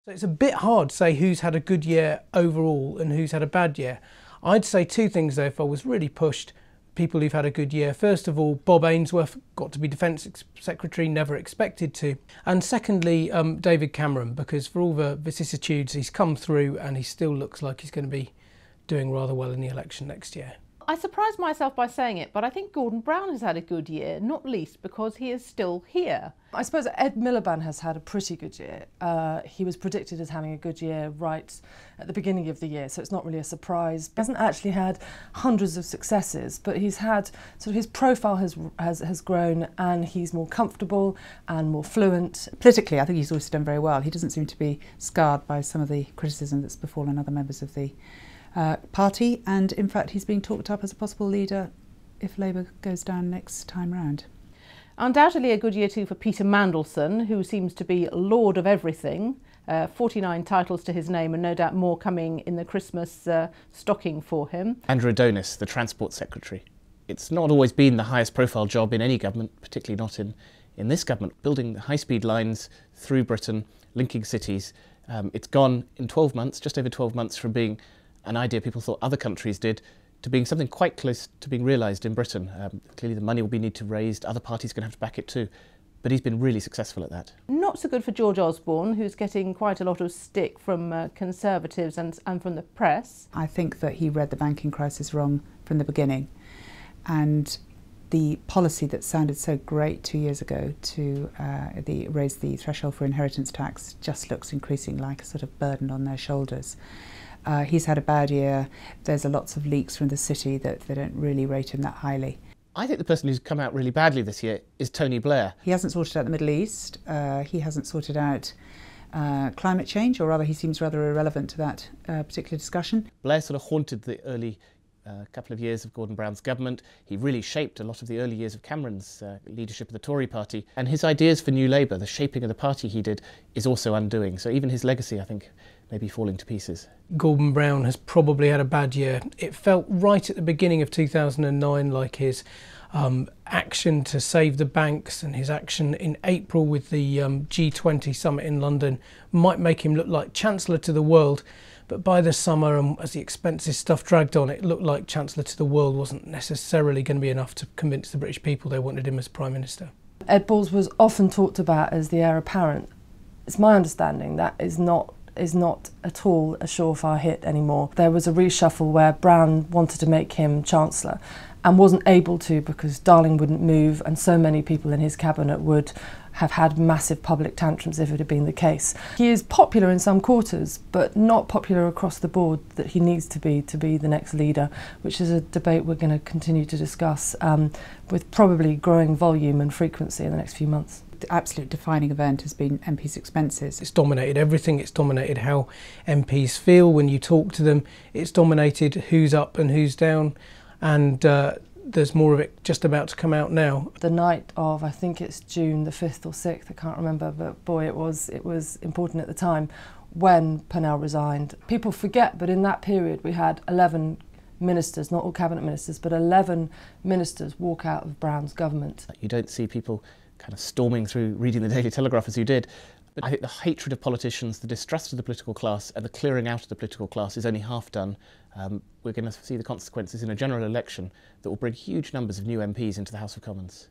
So it's a bit hard to say who's had a good year overall and who's had a bad year. I'd say two things though, if I was really pushed, people who've had a good year. First of all, Bob Ainsworth got to be Defence Secretary, never expected to. And secondly, David Cameron, because for all the vicissitudes, he's come through and he still looks like he's going to be doing rather well in the election next year. I surprised myself by saying it, but I think Gordon Brown has had a good year, not least because he is still here. I suppose Ed Miliband has had a pretty good year. He was predicted as having a good year right at the beginning of the year, so it's not really a surprise. He hasn't actually had hundreds of successes, but he's had sort of his profile has grown, and he's more comfortable and more fluent. Politically, I think he's also done very well. He doesn't seem to be scarred by some of the criticism that's befallen other members of the party, and in fact he's being talked up as a possible leader if Labour goes down next time round. Undoubtedly a good year too for Peter Mandelson, who seems to be lord of everything. 49 titles to his name and no doubt more coming in the Christmas stocking for him. Andrew Adonis, the Transport Secretary. It's not always been the highest profile job in any government, particularly not in this government. Building the high-speed lines through Britain, linking cities. It's gone in 12 months, just over 12 months, from being an idea people thought other countries did, to being something quite close to being realised in Britain. Clearly the money will be need to raised, other parties are going to have to back it too, but he's been really successful at that. Not so good for George Osborne, who's getting quite a lot of stick from Conservatives and from the press. I think that he read the banking crisis wrong from the beginning, and the policy that sounded so great 2 years ago to raise the threshold for inheritance tax just looks increasingly like a sort of burden on their shoulders. He's had a bad year. There's lots of leaks from the city that they don't really rate him that highly. I think the person who's come out really badly this year is Tony Blair. He hasn't sorted out the Middle East. He hasn't sorted out climate change, or rather he seems rather irrelevant to that particular discussion. Blair sort of haunted the early couple of years of Gordon Brown's government. He really shaped a lot of the early years of Cameron's leadership of the Tory party. And his ideas for New Labour, the shaping of the party he did, is also undoing. So even his legacy, I think, may be falling to pieces. Gordon Brown has probably had a bad year. It felt right at the beginning of 2009 like his action to save the banks and his action in April with the G20 summit in London might make him look like Chancellor to the world. But by the summer, and as the expensive stuff dragged on, it looked like Chancellor to the world wasn't necessarily going to be enough to convince the British people they wanted him as Prime Minister. Ed Balls was often talked about as the heir apparent. It's my understanding that is not at all a surefire hit anymore. There was a reshuffle where Brown wanted to make him Chancellor and wasn't able to because Darling wouldn't move, and so many people in his cabinet would have had massive public tantrums if it had been the case. He is popular in some quarters, but not popular across the board that he needs to be the next leader, which is a debate we're going to continue to discuss with probably growing volume and frequency in the next few months. The absolute defining event has been MPs' expenses. It's dominated everything. It's dominated how MPs feel when you talk to them. It's dominated who's up and who's down, and there's more of it just about to come out now. The night of, I think it's June the 5th or 6th, I can't remember, but boy, it was important at the time when Purnell resigned. People forget, but in that period we had 11 ministers, not all cabinet ministers, but 11 ministers walk out of Brown's government. You don't see people kind of storming through reading the Daily Telegraph as you did. But I think the hatred of politicians, the distrust of the political class and the clearing out of the political class is only half done. We're going to see the consequences in a general election that will bring huge numbers of new MPs into the House of Commons.